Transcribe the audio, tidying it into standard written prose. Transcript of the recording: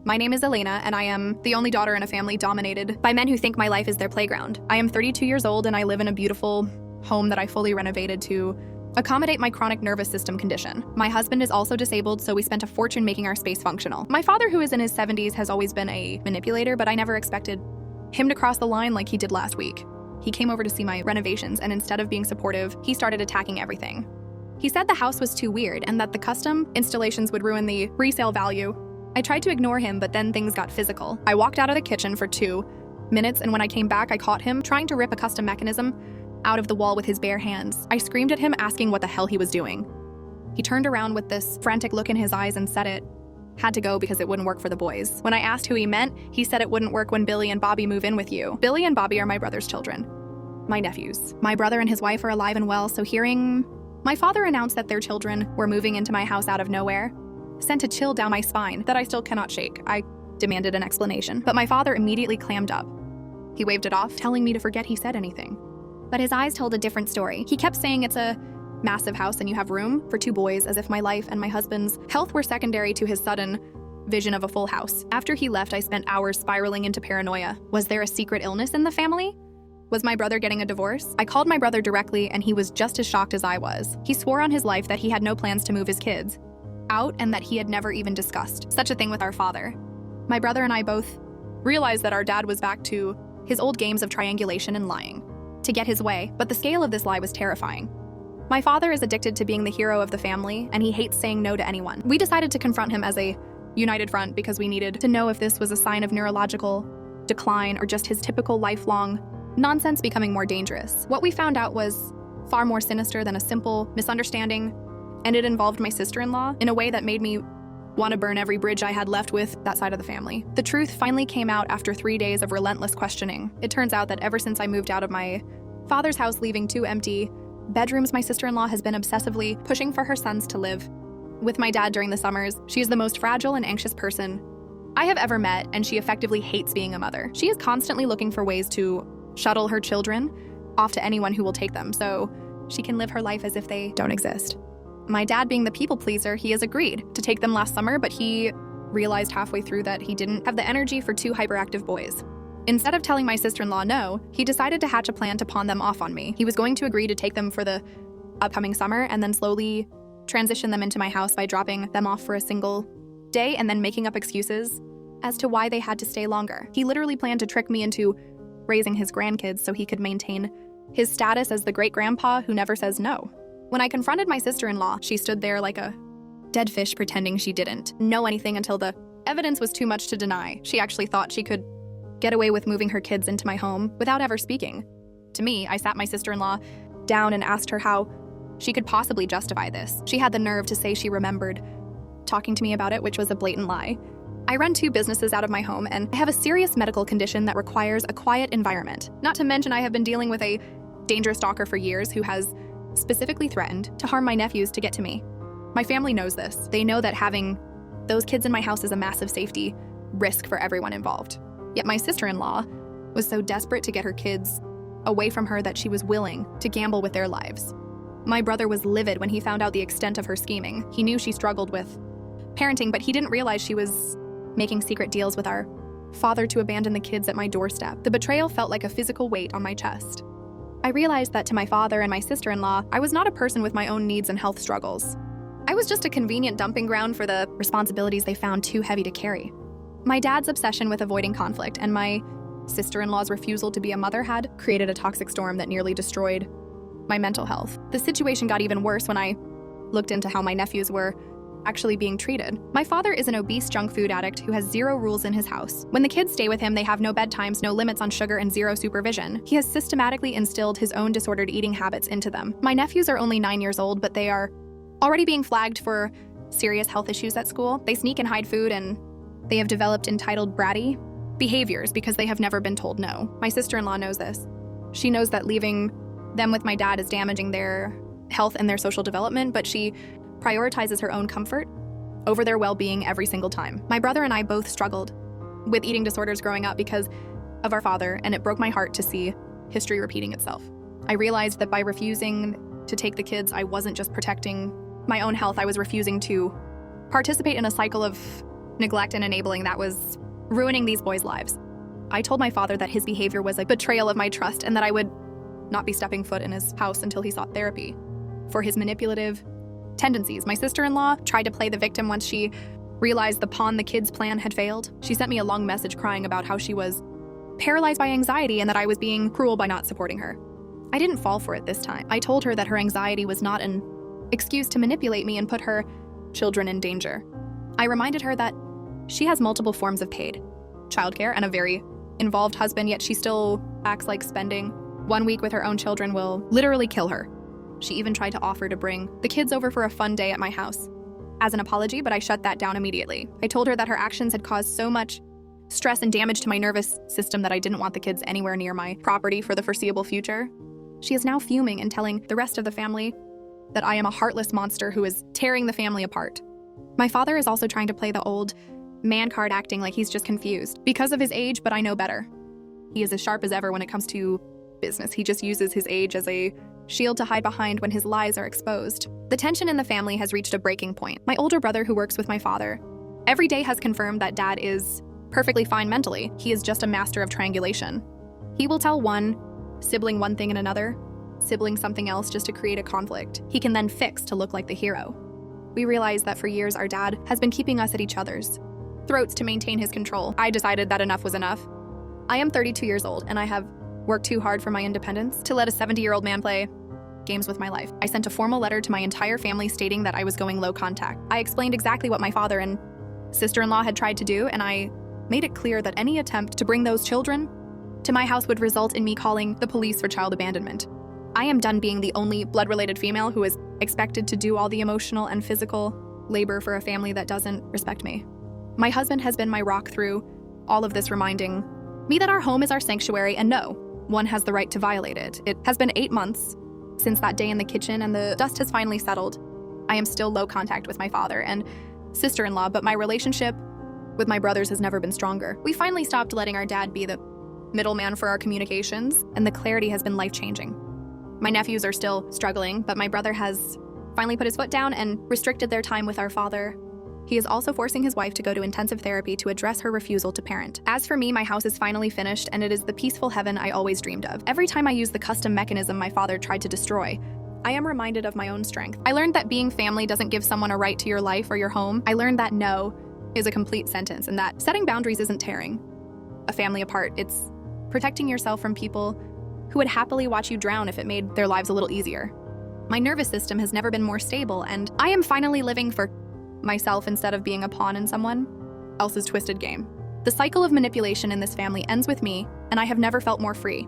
My name is Elena, and I am the only daughter in a family dominated by men who think my life is their playground. I am 32 years old, and I live in a beautiful home that I fully renovated to accommodate my chronic nervous system condition. My husband is also disabled, so we spent a fortune making our space functional. My father, who is in his 70s, has always been a manipulator, but I never expected him to cross the line like he did last week. He came over to see my renovations, and instead of being supportive, he started attacking everything. He said the house was too weird and that the custom installations would ruin the resale value. I tried to ignore him, but then things got physical. I walked out of the kitchen for 2 minutes, and when I came back, I caught him trying to rip a custom mechanism out of the wall with his bare hands. I screamed at him, asking what the hell he was doing. He turned around with this frantic look in his eyes and said it had to go because it wouldn't work for the boys. When I asked who he meant, he said it wouldn't work when Billy and Bobby move in with you. Billy and Bobby are my brother's children, my nephews. My brother and his wife are alive and well, so hearing my father announce that their children were moving into my house out of nowhere sent a chill down my spine that I still cannot shake. I demanded an explanation, but my father immediately clammed up. He waved it off, telling me to forget he said anything. But his eyes told a different story. He kept saying it's a massive house and you have room for 2 boys, as if my life and my husband's health were secondary to his sudden vision of a full house. After he left, I spent hours spiraling into paranoia. Was there a secret illness in the family? Was my brother getting a divorce? I called my brother directly, and he was just as shocked as I was. He swore on his life that he had no plans to move his kids out and that he had never even discussed such a thing with our father. My brother and I both realized that our dad was back to his old games of triangulation and lying to get his way, but the scale of this lie was terrifying. My father is addicted to being the hero of the family, and he hates saying no to anyone. We decided to confront him as a united front because we needed to know if this was a sign of neurological decline or just his typical lifelong nonsense becoming more dangerous. What we found out was far more sinister than a simple misunderstanding, and it involved my sister-in-law in a way that made me want to burn every bridge I had left with that side of the family. The truth finally came out after 3 days of relentless questioning. It turns out that ever since I moved out of my father's house, leaving 2 empty bedrooms, my sister-in-law has been obsessively pushing for her sons to live with my dad during the summers. She is the most fragile and anxious person I have ever met, and she effectively hates being a mother. She is constantly looking for ways to shuttle her children off to anyone who will take them so she can live her life as if they don't exist. My dad, being the people pleaser, he has agreed to take them last summer, but he realized halfway through that he didn't have the energy for 2 hyperactive boys. Instead of telling my sister-in-law no, he decided to hatch a plan to pawn them off on me. He was going to agree to take them for the upcoming summer and then slowly transition them into my house by dropping them off for a single day and then making up excuses as to why they had to stay longer. He literally planned to trick me into raising his grandkids so he could maintain his status as the great-grandpa who never says no. When I confronted my sister-in-law, she stood there like a dead fish pretending she didn't know anything until the evidence was too much to deny. She actually thought she could get away with moving her kids into my home without ever speaking to me. I sat my sister-in-law down and asked her how she could possibly justify this. She had the nerve to say she remembered talking to me about it, which was a blatant lie. I run 2 businesses out of my home, and I have a serious medical condition that requires a quiet environment. Not to mention I have been dealing with a dangerous stalker for years who has specifically threatened to harm my nephews to get to me. My family knows this. They know that having those kids in my house is a massive safety risk for everyone involved. Yet my sister-in-law was so desperate to get her kids away from her that she was willing to gamble with their lives. My brother was livid when he found out the extent of her scheming. He knew she struggled with parenting, but he didn't realize she was making secret deals with our father to abandon the kids at my doorstep. The betrayal felt like a physical weight on my chest. I realized that to my father and my sister-in-law, I was not a person with my own needs and health struggles. I was just a convenient dumping ground for the responsibilities they found too heavy to carry. My dad's obsession with avoiding conflict and my sister-in-law's refusal to be a mother had created a toxic storm that nearly destroyed my mental health. The situation got even worse when I looked into how my nephews were actually being treated. My father is an obese junk food addict who has 0 rules in his house. When the kids stay with him, they have no bedtimes, no limits on sugar, and 0 supervision. He has systematically instilled his own disordered eating habits into them. My nephews are only 9 years old, but they are already being flagged for serious health issues at school. They sneak and hide food, and they have developed entitled bratty behaviors because they have never been told no. My sister-in-law knows this. She knows that leaving them with my dad is damaging their health and their social development, but she prioritizes her own comfort over their well-being every single time. My brother and I both struggled with eating disorders growing up because of our father, and it broke my heart to see history repeating itself. I realized that by refusing to take the kids, I wasn't just protecting my own health, I was refusing to participate in a cycle of neglect and enabling that was ruining these boys' lives. I told my father that his behavior was a betrayal of my trust and that I would not be stepping foot in his house until he sought therapy for his manipulative tendencies. My sister-in-law tried to play the victim once she realized the pawn the kids plan had failed. She sent me a long message crying about how she was paralyzed by anxiety and that I was being cruel by not supporting her. I didn't fall for it this time. I told her that her anxiety was not an excuse to manipulate me and put her children in danger. I reminded her that she has multiple forms of paid childcare and a very involved husband, yet she still acts like spending 1 week with her own children will literally kill her. She even tried to offer to bring the kids over for a fun day at my house as an apology, but I shut that down immediately. I told her that her actions had caused so much stress and damage to my nervous system that I didn't want the kids anywhere near my property for the foreseeable future. She is now fuming and telling the rest of the family that I am a heartless monster who is tearing the family apart. My father is also trying to play the old man card, acting like he's just confused because of his age, but I know better. He is as sharp as ever when it comes to business. He just uses his age as a shield to hide behind when his lies are exposed. The tension in the family has reached a breaking point. My older brother, who works with my father, every day has confirmed that Dad is perfectly fine mentally. He is just a master of triangulation. He will tell one sibling one thing and another sibling something else just to create a conflict he can then fix to look like the hero. We realized that for years our dad has been keeping us at each other's throats to maintain his control. I decided that enough was enough. I am 32 years old and I have worked too hard for my independence to let a 70-year-old man play games with my life. I sent a formal letter to my entire family stating that I was going low contact. I explained exactly what my father and sister-in-law had tried to do, and I made it clear that any attempt to bring those children to my house would result in me calling the police for child abandonment. I am done being the only blood-related female who is expected to do all the emotional and physical labor for a family that doesn't respect me. My husband has been my rock through all of this, reminding me that our home is our sanctuary and no one has the right to violate it. It has been 8 months since that day in the kitchen and the dust has finally settled. I am still low contact with my father and sister-in-law, but my relationship with my brothers has never been stronger. We finally stopped letting our dad be the middleman for our communications, and the clarity has been life-changing. My nephews are still struggling, but my brother has finally put his foot down and restricted their time with our father. He is also forcing his wife to go to intensive therapy to address her refusal to parent. As for me, my house is finally finished, and it is the peaceful heaven I always dreamed of. Every time I use the custom mechanism my father tried to destroy, I am reminded of my own strength. I learned that being family doesn't give someone a right to your life or your home. I learned that no is a complete sentence, and that setting boundaries isn't tearing a family apart. It's protecting yourself from people who would happily watch you drown if it made their lives a little easier. My nervous system has never been more stable, and I am finally living for myself instead of being a pawn in someone else's twisted game. The cycle of manipulation in this family ends with me, and I have never felt more free.